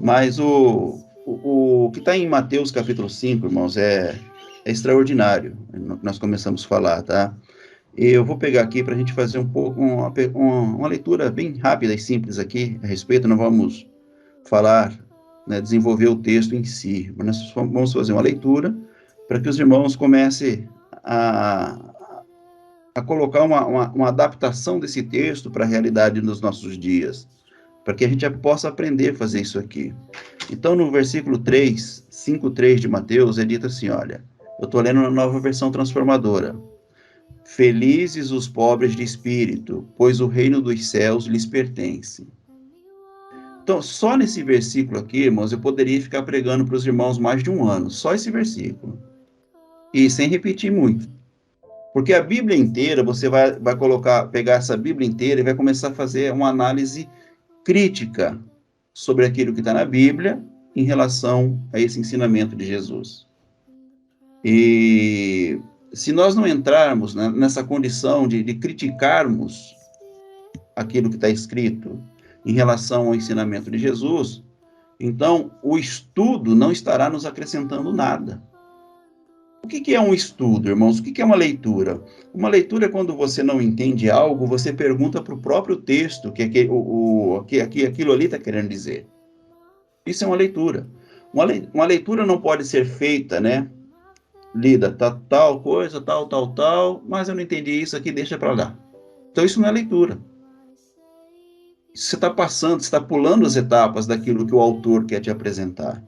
Mas o que está em Mateus capítulo 5, irmãos, é extraordinário. Nós começamos a falar, tá? Eu vou pegar aqui para a gente fazer uma leitura bem rápida e simples aqui a respeito. Não vamos falar, né, desenvolver o texto em si, mas nós vamos fazer uma leitura para que os irmãos comecem a colocar uma adaptação desse texto para a realidade dos nossos dias, para que a gente possa aprender a fazer isso aqui. Então, no versículo 3, 5:3 de Mateus, é dito assim, olha, eu estou lendo na Nova Versão Transformadora. Felizes os pobres de espírito, pois o reino dos céus lhes pertence. Então, só nesse versículo aqui, irmãos, eu poderia ficar pregando para os irmãos mais de um ano, só esse versículo. E sem repetir muito. Porque a Bíblia inteira, você vai pegar essa Bíblia inteira e vai começar a fazer uma análise crítica sobre aquilo que está na Bíblia em relação a esse ensinamento de Jesus. E se nós não entrarmos, né, nessa condição de criticarmos aquilo que está escrito em relação ao ensinamento de Jesus, então o estudo não estará nos acrescentando nada. O que é um estudo, irmãos? O que é uma leitura? Uma leitura é quando você não entende algo, você pergunta para o próprio texto que aquilo ali está querendo dizer. Isso é uma leitura. Uma leitura não pode ser feita, né? Lida tal coisa, tal, mas eu não entendi isso aqui, deixa para lá. Então isso não é leitura. Você está passando, você está pulando as etapas daquilo que o autor quer te apresentar.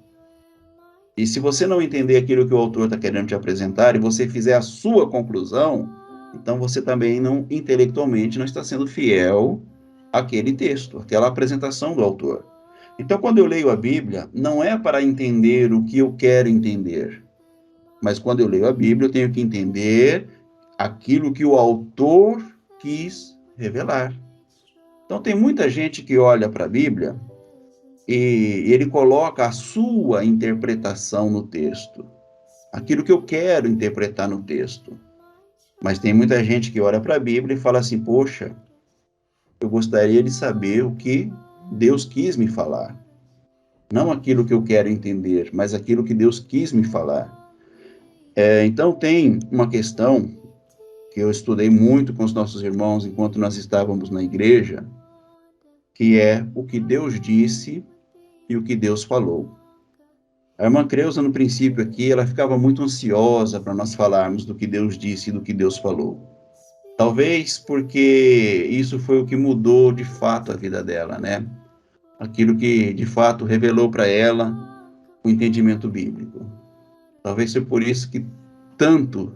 E se você não entender aquilo que o autor está querendo te apresentar e você fizer a sua conclusão, então você também intelectualmente não está sendo fiel àquele texto, àquela apresentação do autor. Então, quando eu leio a Bíblia, não é para entender o que eu quero entender, mas quando eu leio a Bíblia, eu tenho que entender aquilo que o autor quis revelar. Então, tem muita gente que olha para a Bíblia e ele coloca a sua interpretação no texto, aquilo que eu quero interpretar no texto. Mas tem muita gente que olha para a Bíblia e fala assim, poxa, eu gostaria de saber o que Deus quis me falar. Não aquilo que eu quero entender, mas aquilo que Deus quis me falar. Então tem uma questão que eu estudei muito com os nossos irmãos enquanto nós estávamos na igreja, que é o que Deus disse e o que Deus falou. A irmã Creuza, no princípio aqui, ela ficava muito ansiosa para nós falarmos do que Deus disse e do que Deus falou. Talvez porque isso foi o que mudou de fato a vida dela, né? Aquilo que de fato revelou para ela o entendimento bíblico. Talvez seja por isso que tanto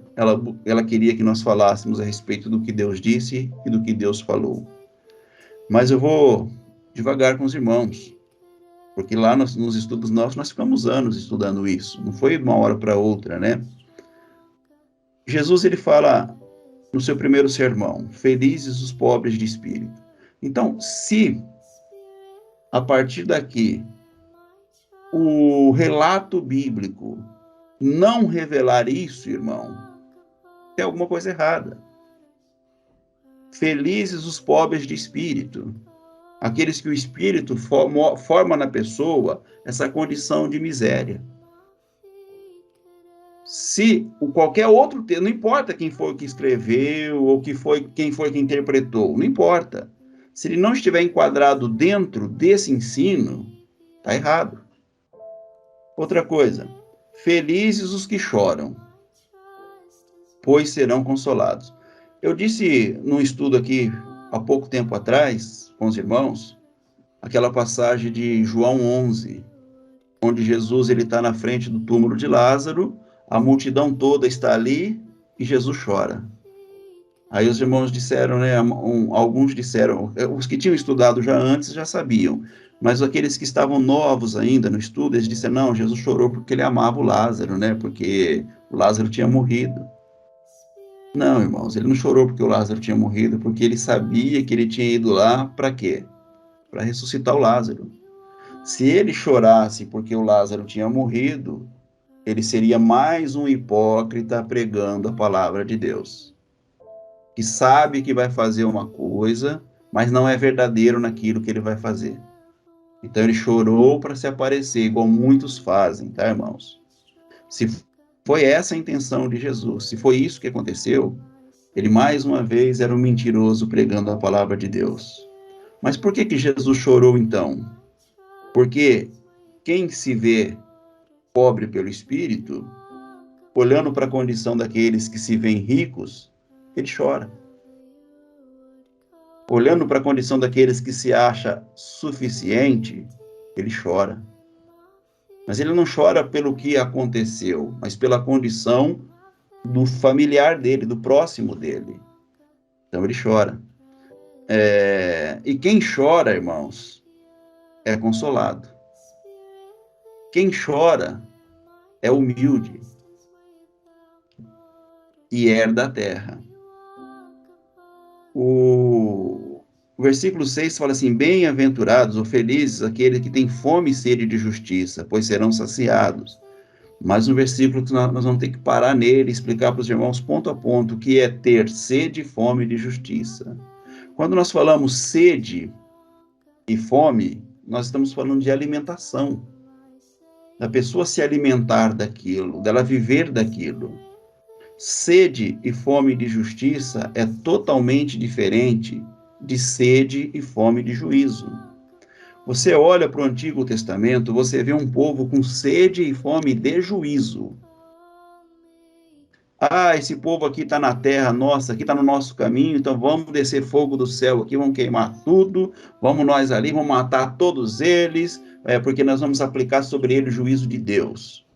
ela queria que nós falássemos a respeito do que Deus disse e do que Deus falou. Mas eu vou devagar com os irmãos, porque lá nos estudos nossos nós ficamos anos estudando isso, não foi de uma hora para outra, né? Jesus, ele fala no seu primeiro sermão, felizes os pobres de espírito. Então, se a partir daqui o relato bíblico não revelar isso, irmão, tem alguma coisa errada. Felizes os pobres de espírito, aqueles que o espírito forma na pessoa essa condição de miséria. Se qualquer outro texto, não importa quem foi que escreveu ou quem foi que interpretou, não importa. Se ele não estiver enquadrado dentro desse ensino, está errado. Outra coisa, felizes os que choram, pois serão consolados. Eu disse num estudo aqui, há pouco tempo atrás, com os irmãos, aquela passagem de João 11, onde Jesus está na frente do túmulo de Lázaro, a multidão toda está ali e Jesus chora. Aí os irmãos disseram, né, alguns disseram, os que tinham estudado já antes já sabiam, mas aqueles que estavam novos ainda no estudo, eles disseram, não, Jesus chorou porque ele amava o Lázaro, né, porque o Lázaro tinha morrido. Não, irmãos, ele não chorou porque o Lázaro tinha morrido, porque ele sabia que ele tinha ido lá para quê? Para ressuscitar o Lázaro. Se ele chorasse porque o Lázaro tinha morrido, ele seria mais um hipócrita pregando a palavra de Deus, que sabe que vai fazer uma coisa, mas não é verdadeiro naquilo que ele vai fazer. Então ele chorou para se aparecer, igual muitos fazem, tá, irmãos? Se foi essa a intenção de Jesus, se foi isso que aconteceu, ele mais uma vez era um mentiroso pregando a palavra de Deus. Mas por que que Jesus chorou então? Porque quem se vê pobre pelo Espírito, olhando para a condição daqueles que se veem ricos, ele chora. Olhando para a condição daqueles que se acha suficiente, ele chora. Mas ele não chora pelo que aconteceu, mas pela condição do familiar dele, do próximo dele. Então ele chora. E quem chora, irmãos, é consolado. Quem chora é humilde e herda a terra. O versículo 6 fala assim: bem-aventurados ou felizes aqueles que têm fome e sede de justiça, pois serão saciados. Mas um versículo que nós vamos ter que parar nele e explicar para os irmãos ponto a ponto o que é ter sede e fome de justiça. Quando nós falamos sede e fome, nós estamos falando de alimentação. Da pessoa se alimentar daquilo, dela viver daquilo. Sede e fome de justiça é totalmente diferente de sede e fome de juízo. Você olha para o Antigo Testamento, você vê um povo com sede e fome de juízo. Ah, esse povo aqui está na terra nossa, aqui está no nosso caminho, então vamos descer fogo do céu aqui, vamos queimar tudo, vamos nós ali, vamos matar todos eles, porque nós vamos aplicar sobre eles o juízo de Deus.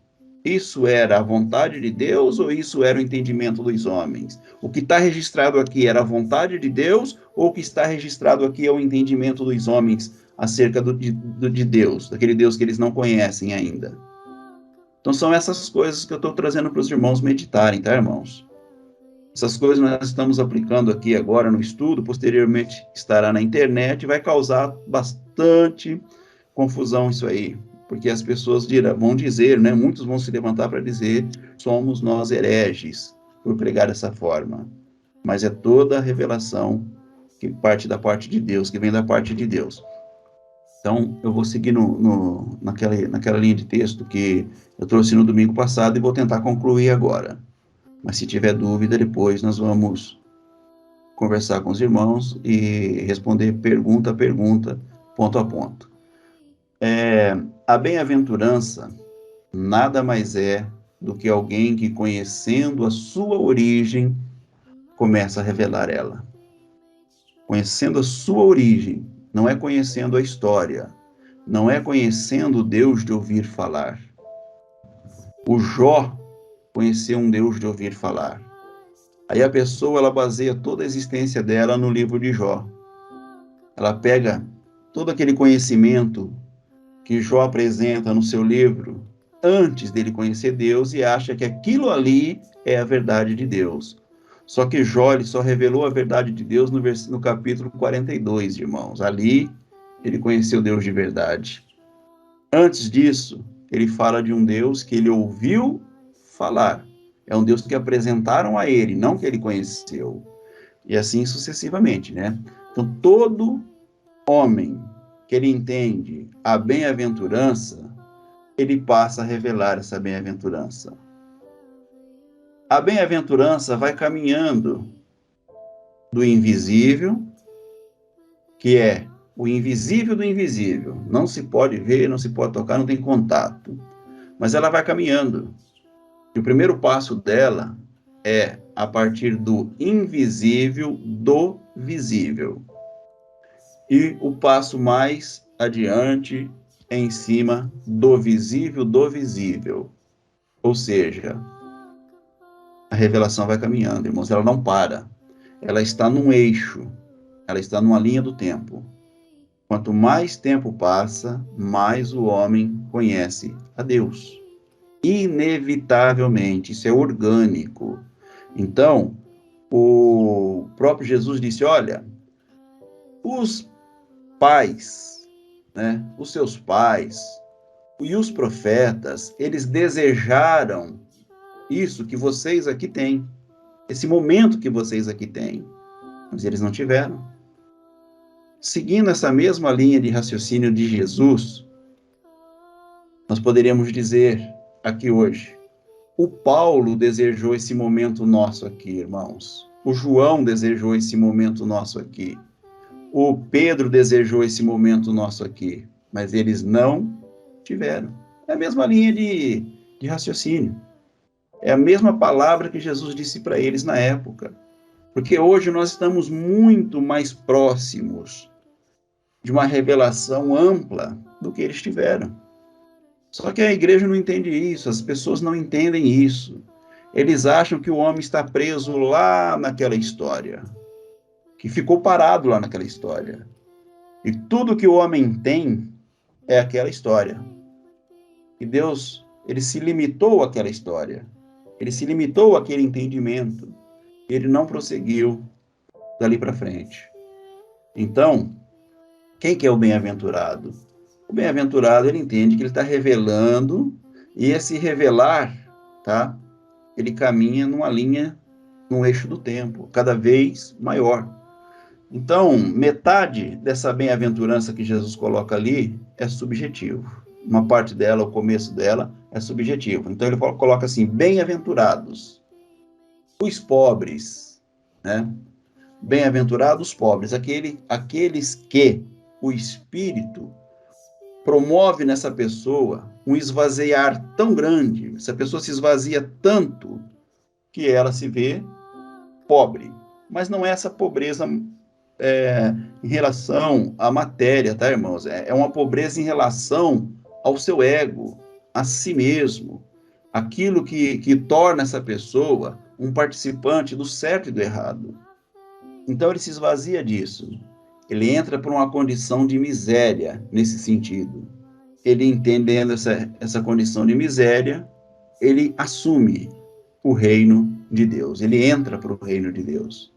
Isso era a vontade de Deus ou isso era o entendimento dos homens? O que está registrado aqui era a vontade de Deus ou o que está registrado aqui é o entendimento dos homens acerca de Deus, daquele Deus que eles não conhecem ainda? Então são essas coisas que eu estou trazendo para os irmãos meditarem, tá, irmãos? Essas coisas nós estamos aplicando aqui agora no estudo, posteriormente estará na internet e vai causar bastante confusão isso aí, porque as pessoas vão dizer, né, muitos vão se levantar para dizer, somos nós hereges por pregar dessa forma. Mas é toda a revelação que parte da parte de Deus, que vem da parte de Deus. Então, eu vou seguir naquela linha de texto que eu trouxe no domingo passado e vou tentar concluir agora. Mas se tiver dúvida, depois nós vamos conversar com os irmãos e responder pergunta a pergunta, ponto a ponto. A bem-aventurança nada mais é do que alguém que, conhecendo a sua origem, começa a revelar ela. Conhecendo a sua origem, não é conhecendo a história, não é conhecendo o Deus de ouvir falar. O Jó conheceu um Deus de ouvir falar. Aí a pessoa, ela baseia toda a existência dela no livro de Jó. Ela pega todo aquele conhecimento que Jó apresenta no seu livro, antes dele conhecer Deus, e acha que aquilo ali é a verdade de Deus. Só que Jó, ele só revelou a verdade de Deus no capítulo 42, irmãos. Ali, ele conheceu Deus de verdade. Antes disso, ele fala de um Deus que ele ouviu falar. É um Deus que apresentaram a ele, não que ele conheceu. E assim sucessivamente, né? Então, todo homem que ele entende a bem-aventurança, ele passa a revelar essa bem-aventurança. A bem-aventurança vai caminhando do invisível, que é o invisível do invisível. Não se pode ver, não se pode tocar, não tem contato. Mas ela vai caminhando. E o primeiro passo dela é a partir do invisível do visível. E o passo mais adiante é em cima do visível. Ou seja, a revelação vai caminhando, irmãos, ela não para. Ela está num eixo, ela está numa linha do tempo. Quanto mais tempo passa, mais o homem conhece a Deus. Inevitavelmente, isso é orgânico. Então, o próprio Jesus disse, olha, os pais, né, os seus pais e os profetas, eles desejaram isso que vocês aqui têm, esse momento que vocês aqui têm, mas eles não tiveram. seguindo essa mesma linha de raciocínio de Jesus, nós poderíamos dizer aqui hoje, o Paulo desejou esse momento nosso aqui, irmãos. O João desejou esse momento nosso aqui. O Pedro desejou esse momento nosso aqui. Mas eles não tiveram. É a mesma linha de raciocínio. É a mesma palavra que Jesus disse para eles na época. Porque hoje nós estamos muito mais próximos de uma revelação ampla do que eles tiveram. Só que a igreja não entende isso, as pessoas não entendem isso. Eles acham que o homem está preso lá naquela história, que ficou parado lá naquela história. E tudo que o homem tem é aquela história. E Deus, ele se limitou àquela história. Ele se limitou àquele entendimento. Ele não prosseguiu dali para frente. Então, quem que é o bem-aventurado? O bem-aventurado, ele entende que ele está revelando, e esse revelar, tá? Ele caminha numa linha, num eixo do tempo, cada vez maior. Então, metade dessa bem-aventurança que Jesus coloca ali é subjetivo. Uma parte dela, o começo dela, é subjetivo. Então, ele coloca assim, bem-aventurados os pobres, né? Bem-aventurados os pobres, aqueles que o Espírito promove nessa pessoa um esvaziar tão grande, essa pessoa se esvazia tanto que ela se vê pobre. Mas não é essa pobreza em relação à matéria, tá, irmãos? É uma pobreza em relação ao seu ego, a si mesmo, aquilo que torna essa pessoa um participante do certo e do errado. Então ele se esvazia disso. Ele entra por uma condição de miséria nesse sentido. Ele, entendendo essa condição de miséria, ele assume o reino de Deus. Ele entra para o reino de Deus.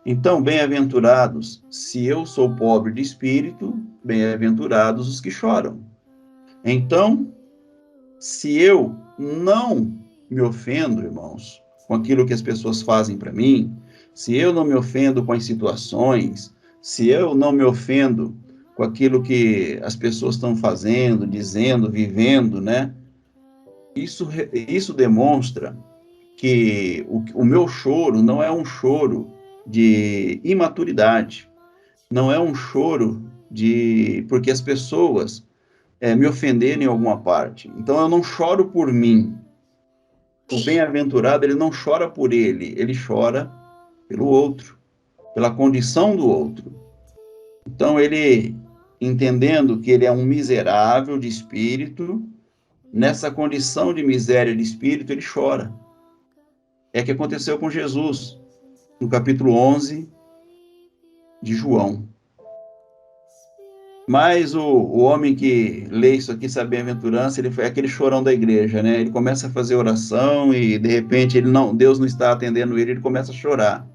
Então, bem-aventurados, se eu sou pobre de espírito, bem-aventurados os que choram. Então, se eu não me ofendo, irmãos, com aquilo que as pessoas fazem para mim, se eu não me ofendo com as situações, se eu não me ofendo com aquilo que as pessoas estão fazendo, dizendo, vivendo, né? Isso demonstra que o meu choro não é um choro de imaturidade, não é um choro porque as pessoas me ofenderem em alguma parte. Então eu não choro por mim. O bem-aventurado, ele não chora por ele chora pelo outro, pela condição do outro. Então ele, entendendo que ele é um miserável de espírito, nessa condição de miséria de espírito, ele chora. É o que aconteceu com Jesus, no capítulo 11 de João. Mas o homem que lê isso aqui, essa bem-aventurança, ele foi aquele chorão da igreja, né? Ele começa a fazer oração e, de repente, Deus não está atendendo ele começa a chorar.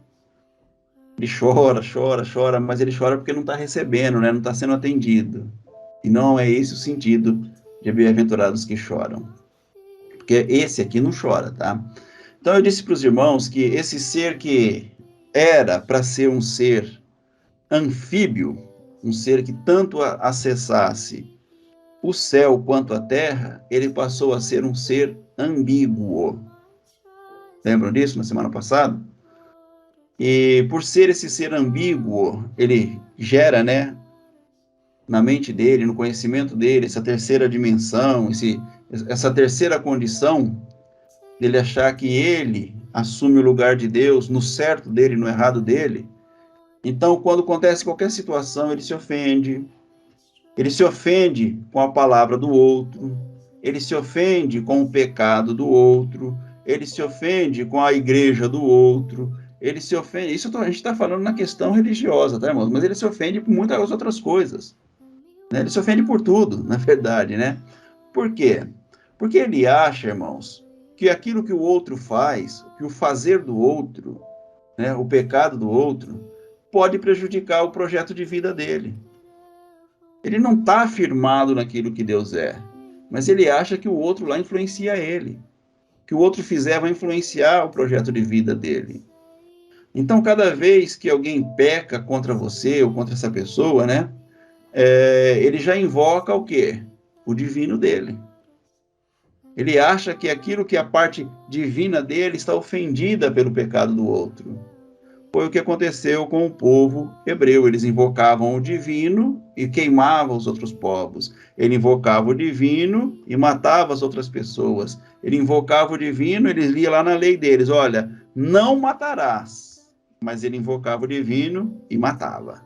Ele chora, mas ele chora porque não está recebendo, né? Não está sendo atendido. E não é esse o sentido de bem-aventurados que choram. Porque esse aqui não chora, tá? Então, eu disse para os irmãos que esse ser que era para ser um ser anfíbio, um ser que tanto acessasse o céu quanto a terra, ele passou a ser um ser ambíguo. Lembram disso na semana passada? E por ser esse ser ambíguo, ele gera, né, na mente dele, no conhecimento dele, essa terceira dimensão, essa terceira condição dele achar que ele assume o lugar de Deus no certo dele, no errado dele. Então, quando acontece qualquer situação, ele se ofende. Ele se ofende com a palavra do outro. Ele se ofende com o pecado do outro. Ele se ofende com a igreja do outro. Ele se ofende. Isso a gente está falando na questão religiosa, tá, irmãos? Mas ele se ofende por muitas outras coisas. Né? Ele se ofende por tudo, na verdade, né? Por quê? Porque ele acha, irmãos, que aquilo que o outro faz, que o fazer do outro, né, o pecado do outro, pode prejudicar o projeto de vida dele. Ele não está firmado naquilo que Deus é, mas ele acha que o outro lá influencia ele, que o outro fizer vai influenciar o projeto de vida dele. Então, cada vez que alguém peca contra você ou contra essa pessoa, né, ele já invoca o quê? O divino dele. Ele acha que aquilo que é a parte divina dele está ofendida pelo pecado do outro. Foi o que aconteceu com o povo hebreu. Eles invocavam o divino e queimavam os outros povos. Ele invocava o divino e matava as outras pessoas. Ele invocava o divino, eles liam lá na lei deles, olha, não matarás. Mas ele invocava o divino e matava.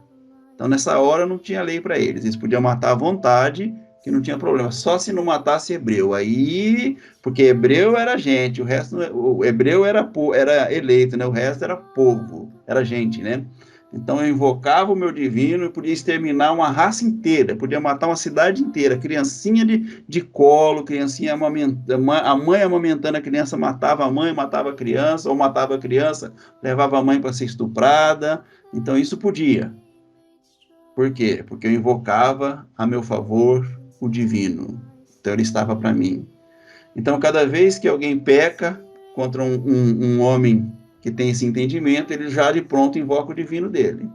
Então, nessa hora, não tinha lei para eles. Eles podiam matar à vontade, que não tinha problema. Só se não matasse hebreu. Aí, porque hebreu era gente, o resto, o hebreu era eleito, né? O resto era povo, era gente, né? Então, eu invocava o meu divino e podia exterminar uma raça inteira, podia matar uma cidade inteira. Criancinha de colo, criancinha amamentando, a mãe amamentando a criança, matava a mãe, matava a criança, ou matava a criança, levava a mãe para ser estuprada. Então, isso podia. Por quê? Porque eu invocava a meu favor o divino. Então ele estava para mim. Então, cada vez que alguém peca contra um homem que tem esse entendimento, ele já de pronto invoca o divino dele.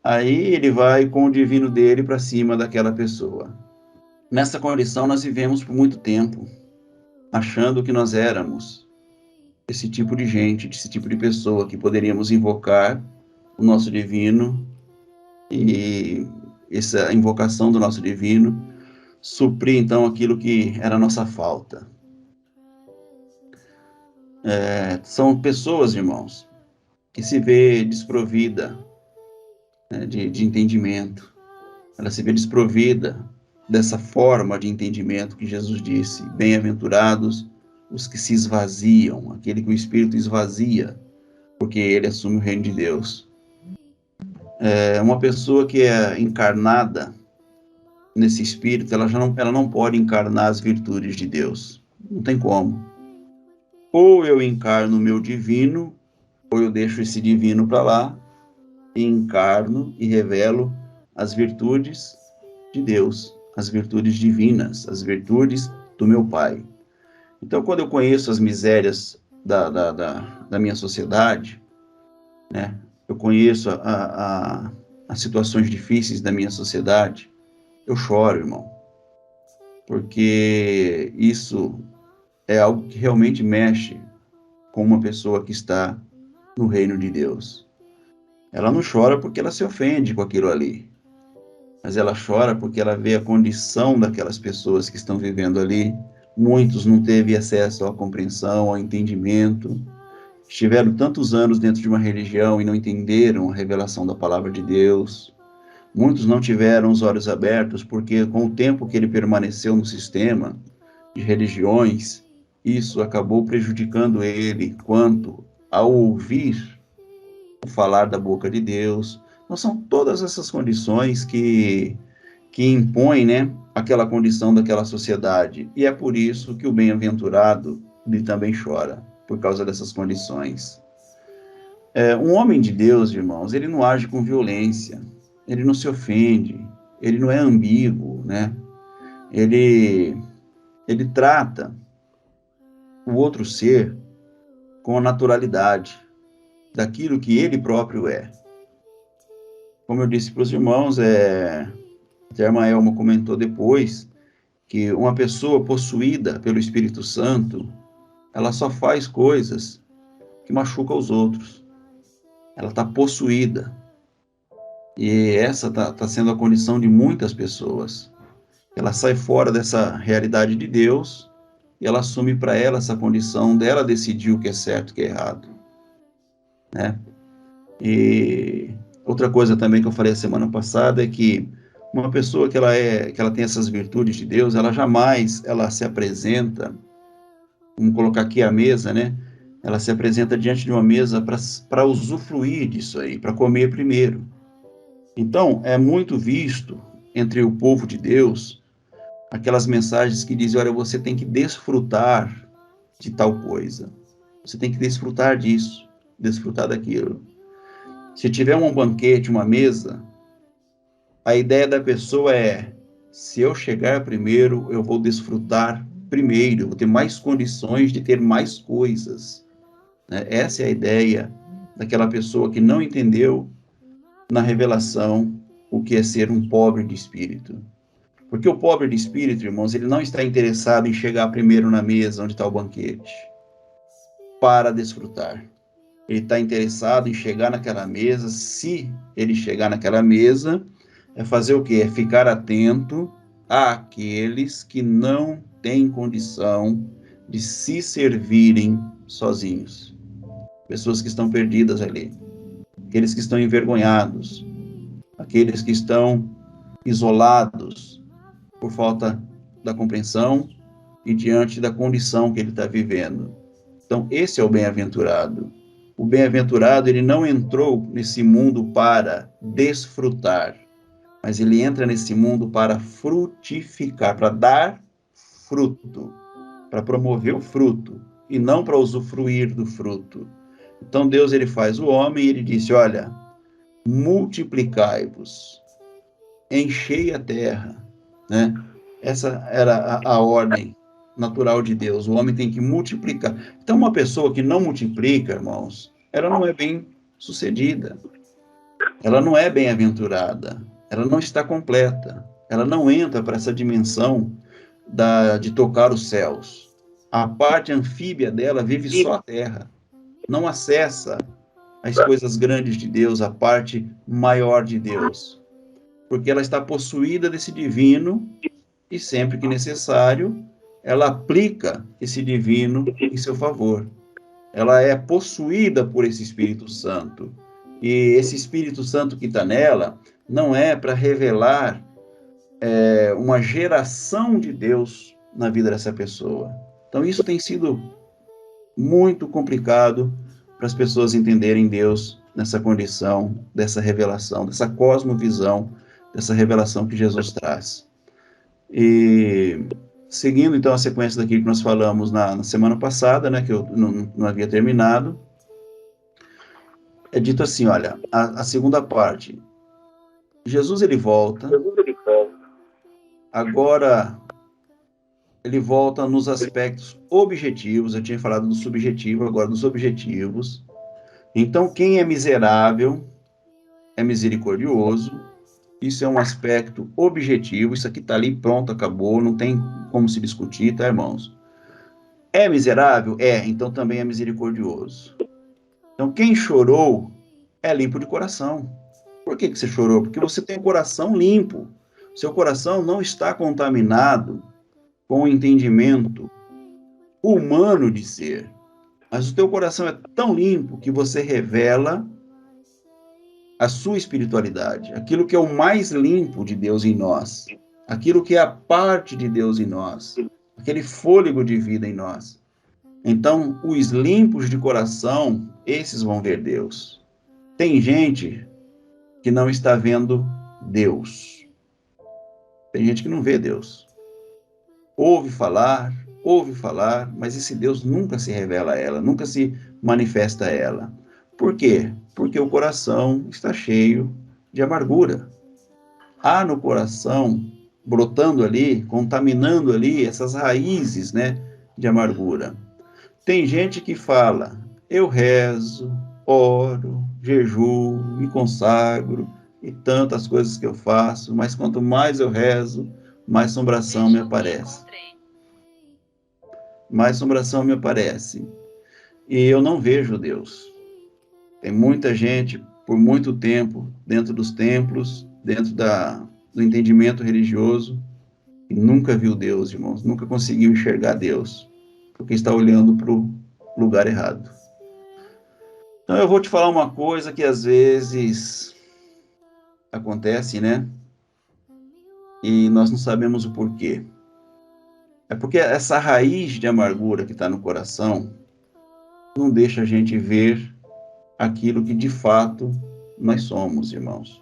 Aí ele vai com o divino dele para cima daquela pessoa. Nessa condição nós vivemos por muito tempo, achando que nós éramos esse tipo de gente, esse tipo de pessoa que poderíamos invocar o nosso divino e essa invocação do nosso divino suprir então aquilo que era a nossa falta. São pessoas, irmãos, que se vê desprovida, né, de entendimento. Ela se vê desprovida dessa forma de entendimento que Jesus disse: bem-aventurados os que se esvaziam, aquele que o Espírito esvazia, porque ele assume o reino de Deus. Uma pessoa que é encarnada nesse Espírito, ela não pode encarnar as virtudes de Deus. Não tem como. Ou eu encarno o meu divino, ou eu deixo esse divino para lá, e encarno e revelo as virtudes de Deus, as virtudes divinas, as virtudes do meu Pai. Então, quando eu conheço as misérias da minha sociedade, né, eu conheço as situações difíceis da minha sociedade, eu choro, irmão, porque isso é algo que realmente mexe com uma pessoa que está no reino de Deus. Ela não chora porque ela se ofende com aquilo ali, mas ela chora porque ela vê a condição daquelas pessoas que estão vivendo ali. Muitos não teve acesso à compreensão, ao entendimento, estiveram tantos anos dentro de uma religião e não entenderam a revelação da palavra de Deus. Muitos não tiveram os olhos abertos porque, com o tempo que ele permaneceu no sistema de religiões, isso acabou prejudicando ele quanto ao ouvir o falar da boca de Deus. Não são todas essas condições que impõem, né, aquela condição daquela sociedade. E é por isso que o bem-aventurado ele também chora, por causa dessas condições. Um homem de Deus, irmãos, ele não age com violência, ele não se ofende, ele não é ambíguo, né? Ele trata o outro ser com a naturalidade daquilo que ele próprio é. Como eu disse para os irmãos, a irmã Elma comentou depois que uma pessoa possuída pelo Espírito Santo, ela só faz coisas que machucam os outros. Ela está possuída. E essa tá sendo a condição de muitas pessoas. Ela sai fora dessa realidade de Deus e ela assume para ela essa condição dela decidir o que é certo e o que é errado, né? E outra coisa também que eu falei a semana passada é que uma pessoa que ela tem essas virtudes de Deus, ela jamais ela se apresenta, vamos colocar aqui a mesa, né? Ela se apresenta diante de uma mesa para usufruir disso aí, para comer primeiro. Então, é muito visto entre o povo de Deus aquelas mensagens que dizem: olha, você tem que desfrutar de tal coisa, você tem que desfrutar disso, desfrutar daquilo. Se tiver um banquete, uma mesa, a ideia da pessoa é: se eu chegar primeiro, eu vou desfrutar primeiro, eu vou ter mais condições de ter mais coisas, né? Essa é a ideia daquela pessoa que não entendeu na revelação o que é ser um pobre de espírito. Porque o pobre de espírito, irmãos, ele não está interessado em chegar primeiro na mesa onde está o banquete para desfrutar. Ele está interessado em chegar naquela mesa. Se ele chegar naquela mesa, é fazer o quê? É ficar atento àqueles que não têm condição de se servirem sozinhos. Pessoas que estão perdidas ali. Aqueles que estão envergonhados. Aqueles que estão isolados por falta da compreensão e diante da condição que ele está vivendo. Então, esse é o bem-aventurado. O bem-aventurado, ele não entrou nesse mundo para desfrutar, mas ele entra nesse mundo para frutificar, para dar fruto, para promover o fruto, e não para usufruir do fruto. Então, Deus, ele faz o homem e ele disse, olha, multiplicai-vos, enchei a terra, né? Essa era a ordem natural de Deus. O homem tem que multiplicar. Então, uma pessoa que não multiplica, irmãos, ela não é bem sucedida. Ela não é bem-aventurada. Ela não está completa. Ela não entra para essa dimensão de tocar os céus. A parte anfíbia dela vive só a terra. Não acessa as coisas grandes de Deus, a parte maior de Deus. Porque ela está possuída desse divino e sempre que necessário, ela aplica esse divino em seu favor. Ela é possuída por esse Espírito Santo. E esse Espírito Santo que está nela não é para revelar uma geração de Deus na vida dessa pessoa. Então isso tem sido muito complicado para as pessoas entenderem Deus nessa condição, dessa revelação, dessa cosmovisão, dessa revelação que Jesus traz. E seguindo então a sequência daquilo que nós falamos na semana passada, né, que eu não havia terminado, é dito assim, olha, a segunda parte, Jesus ele volta, agora ele volta nos aspectos objetivos, eu tinha falado do subjetivo, agora dos objetivos. Então quem é miserável é misericordioso. Isso é um aspecto objetivo, isso aqui está ali, pronto, acabou, não tem como se discutir, tá, irmãos? É miserável? É, então também é misericordioso. Então, quem chorou é limpo de coração. Por que você chorou? Porque você tem o coração limpo. Seu coração não está contaminado com o entendimento humano de ser. Mas o teu coração é tão limpo que você revela a sua espiritualidade, aquilo que é o mais limpo de Deus em nós, aquilo que é a parte de Deus em nós, aquele fôlego de vida em nós. Então, os limpos de coração, esses vão ver Deus. Tem gente que não está vendo Deus. Tem gente que não vê Deus. Ouve falar, mas esse Deus nunca se revela a ela, nunca se manifesta a ela. Por quê? Porque o coração está cheio de amargura. Há no coração, brotando ali, contaminando ali, essas raízes, né, de amargura. Tem gente que fala, eu rezo, oro, jejuo, me consagro, e tantas coisas que eu faço, mas quanto mais eu rezo, mais assombração me aparece. Mais assombração me aparece. E eu não vejo Deus. Tem muita gente, por muito tempo, dentro dos templos, dentro do entendimento religioso, e nunca viu Deus, irmãos, nunca conseguiu enxergar Deus, porque está olhando para o lugar errado. Então eu vou te falar uma coisa que às vezes acontece, né? E nós não sabemos o porquê. É porque essa raiz de amargura que está no coração não deixa a gente ver aquilo que de fato nós somos, irmãos.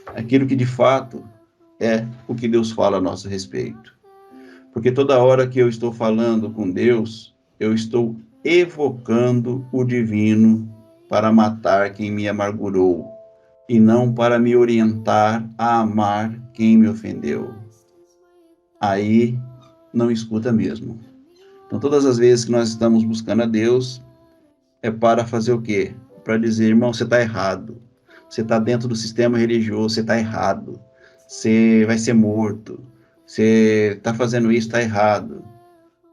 Aquilo que de fato é o que Deus fala a nosso respeito. Porque toda hora que eu estou falando com Deus, eu estou evocando o divino para matar quem me amargurou e não para me orientar a amar quem me ofendeu. Aí não escuta mesmo. Então todas as vezes que nós estamos buscando a Deus, é para fazer o quê? para dizer, irmão, você está errado. Você está dentro do sistema religioso, você está errado. Você vai ser morto. Você está fazendo isso, está errado.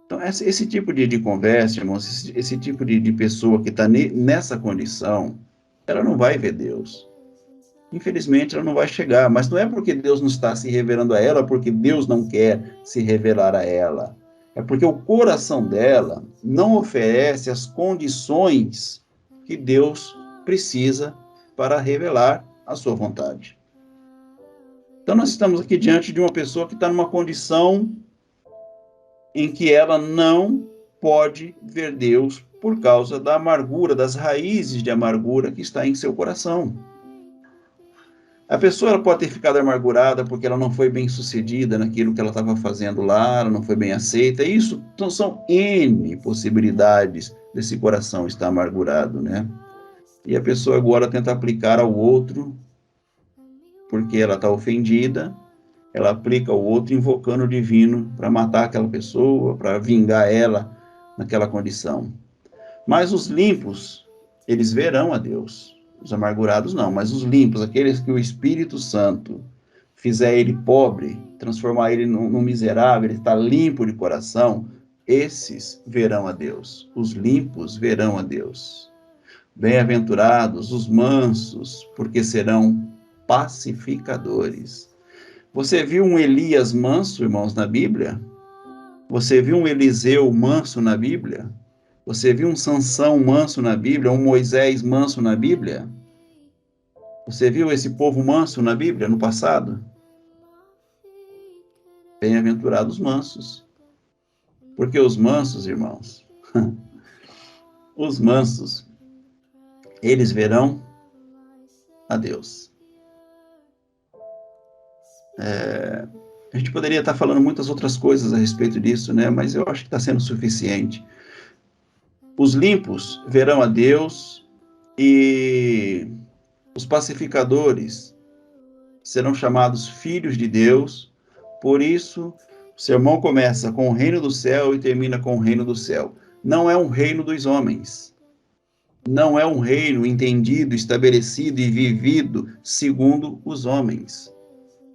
Então, esse tipo de conversa, irmãos, esse tipo de pessoa que está nessa condição, ela não vai ver Deus. Infelizmente, ela não vai chegar. Mas não é porque Deus não está se revelando a ela, porque Deus não quer se revelar a ela. É porque o coração dela não oferece as condições que Deus precisa para revelar a sua vontade. Então, nós estamos aqui diante de uma pessoa que está numa condição em que ela não pode ver Deus por causa da amargura, das raízes de amargura que está em seu coração. A pessoa ela pode ter ficado amargurada porque ela não foi bem sucedida naquilo que ela estava fazendo lá, ela não foi bem aceita. Isso são N possibilidades desse coração estar amargurado, né? E a pessoa agora tenta aplicar ao outro, porque ela está ofendida, ela aplica ao outro invocando o divino para matar aquela pessoa, para vingar ela naquela condição. Mas os limpos, eles verão a Deus. Os amargurados não, mas os limpos, aqueles que o Espírito Santo fizer ele pobre, transformar ele num miserável, ele está limpo de coração, esses verão a Deus. Os limpos verão a Deus. Bem-aventurados os mansos, porque serão pacificadores. Você viu um Elias manso, irmãos, na Bíblia? Você viu um Eliseu manso na Bíblia? Você viu um Sansão manso na Bíblia? Um Moisés manso na Bíblia? Você viu esse povo manso na Bíblia, no passado? Bem-aventurados mansos. Porque os mansos, irmãos, os mansos, eles verão a Deus. A gente poderia estar falando muitas outras coisas a respeito disso, né? Mas eu acho que está sendo suficiente. Os limpos verão a Deus e os pacificadores serão chamados filhos de Deus. Por isso, o sermão começa com o reino do céu e termina com o reino do céu. Não é um reino dos homens. Não é um reino entendido, estabelecido e vivido segundo os homens.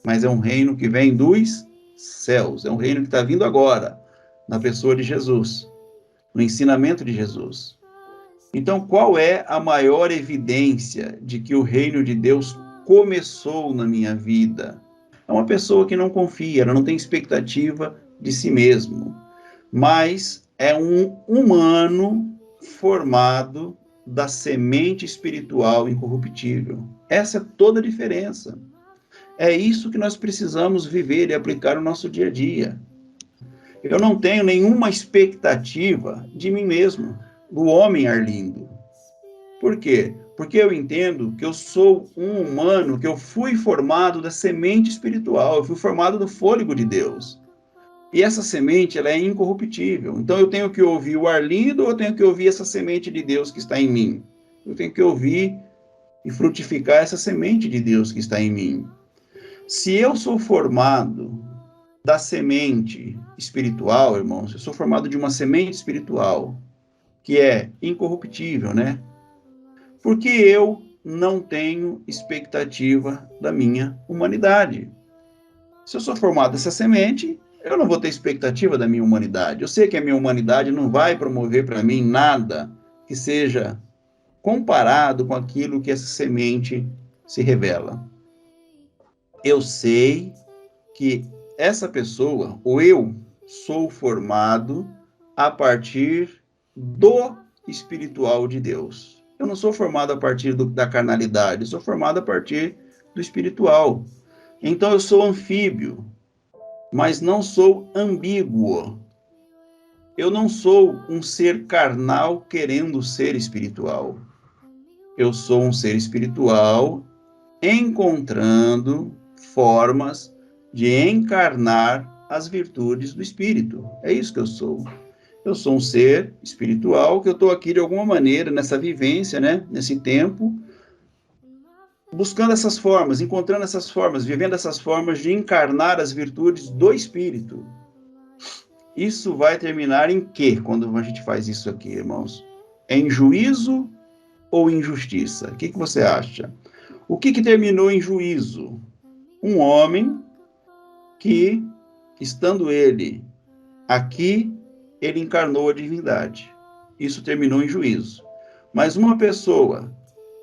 Mas é um reino que vem dos céus. É um reino que está vindo agora, na pessoa de Jesus, no ensinamento de Jesus. Então, qual é a maior evidência de que o reino de Deus começou na minha vida? É uma pessoa que não confia, ela não tem expectativa de si mesmo, mas é um humano formado da semente espiritual incorruptível. Essa é toda a diferença. É isso que nós precisamos viver e aplicar no nosso dia a dia. Eu não tenho nenhuma expectativa de mim mesmo, do homem Arlindo. Por quê? Porque eu entendo que eu sou um humano, que eu fui formado da semente espiritual, eu fui formado do fôlego de Deus. E essa semente, ela é incorruptível. Então eu tenho que ouvir o Arlindo ou eu tenho que ouvir essa semente de Deus que está em mim? Eu tenho que ouvir e frutificar essa semente de Deus que está em mim. Se eu sou formado da semente espiritual, irmãos, eu sou formado de uma semente espiritual que é incorruptível, né? Porque eu não tenho expectativa da minha humanidade. Se eu sou formado dessa semente, eu não vou ter expectativa da minha humanidade. Eu sei que a minha humanidade não vai promover para mim nada que seja comparado com aquilo que essa semente se revela. Eu sei que essa pessoa, ou eu, sou formado a partir do espiritual de Deus. Eu não sou formado a partir da carnalidade, eu sou formado a partir do espiritual. Então eu sou anfíbio, mas não sou ambíguo. Eu não sou um ser carnal querendo ser espiritual. Eu sou um ser espiritual encontrando formas de encarnar as virtudes do Espírito. É isso que eu sou. Eu sou um ser espiritual que eu estou aqui de alguma maneira nessa vivência, né? Nesse tempo, buscando essas formas, encontrando essas formas, vivendo essas formas de encarnar as virtudes do Espírito. Isso vai terminar em quê quando a gente faz isso aqui, irmãos? Em juízo ou injustiça? O que você acha? O que terminou em juízo? Um homem que, estando ele aqui, ele encarnou a divindade. Isso terminou em juízo. Mas uma pessoa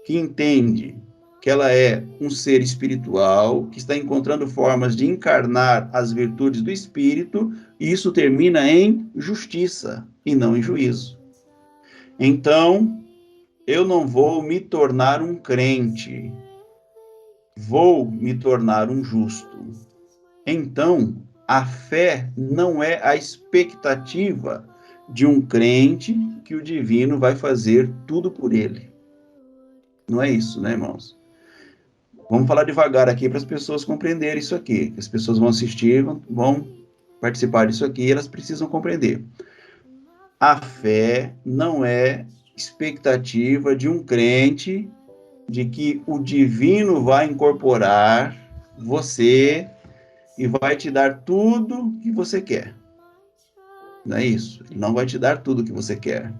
que entende que ela é um ser espiritual, que está encontrando formas de encarnar as virtudes do espírito, isso termina em justiça e não em juízo. Então, eu não vou me tornar um crente, vou me tornar um justo. Então, a fé não é a expectativa de um crente que o divino vai fazer tudo por ele. Não é isso, né, irmãos? Vamos falar devagar aqui para as pessoas compreenderem isso aqui. As pessoas vão assistir, vão participar disso aqui, elas precisam compreender. A fé não é expectativa de um crente de que o divino vai incorporar você e vai te dar tudo que você quer. Não é isso. Ele não vai te dar tudo que você quer.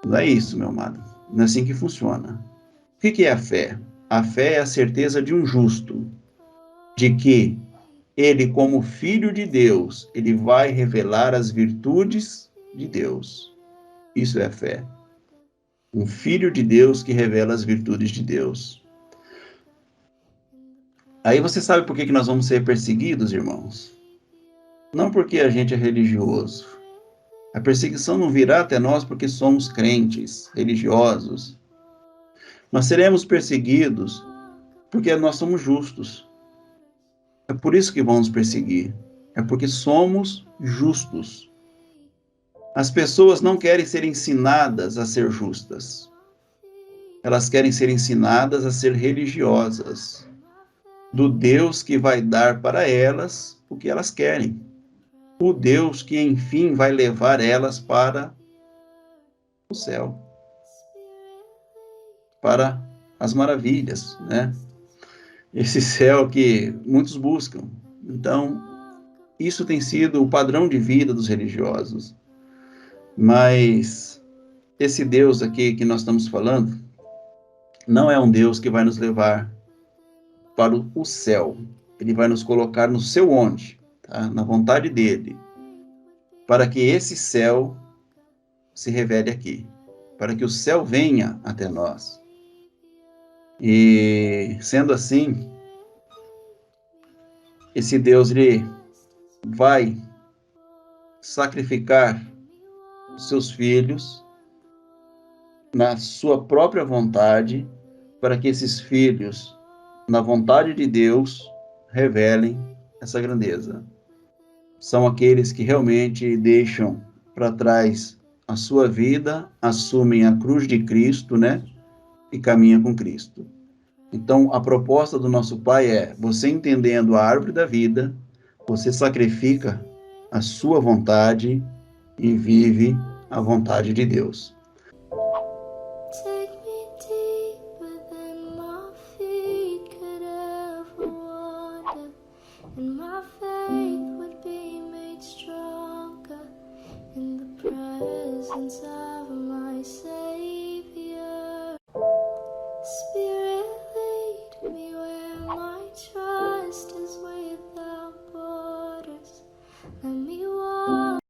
Não é isso, meu amado. Não é assim que funciona. O que é a fé? A fé é a certeza de um justo, de que ele, como filho de Deus, ele vai revelar as virtudes de Deus. Isso é fé. Um filho de Deus que revela as virtudes de Deus. Aí você sabe por que nós vamos ser perseguidos, irmãos? Não porque a gente é religioso. A perseguição não virá até nós porque somos crentes, religiosos. Nós seremos perseguidos porque nós somos justos. É por isso que vão nos perseguir. É porque somos justos. As pessoas não querem ser ensinadas a ser justas. Elas querem ser ensinadas a ser religiosas, do Deus que vai dar para elas o que elas querem. O Deus que, enfim, vai levar elas para o céu, para as maravilhas, né? Esse céu que muitos buscam. Então, isso tem sido o padrão de vida dos religiosos. Mas esse Deus aqui que nós estamos falando não é um Deus que vai nos levar para o céu. Ele vai nos colocar no seu onde, tá? Na vontade dele, para que esse céu se revele aqui, para que o céu venha até nós. E sendo assim, esse Deus ele vai sacrificar os seus filhos na sua própria vontade, para que esses filhos, na vontade de Deus, revelem essa grandeza. São aqueles que realmente deixam para trás a sua vida, assumem a cruz de Cristo, né? E caminham com Cristo. Então, a proposta do nosso Pai é, você entendendo a árvore da vida, você sacrifica a sua vontade e vive a vontade de Deus. In the presence of my Savior.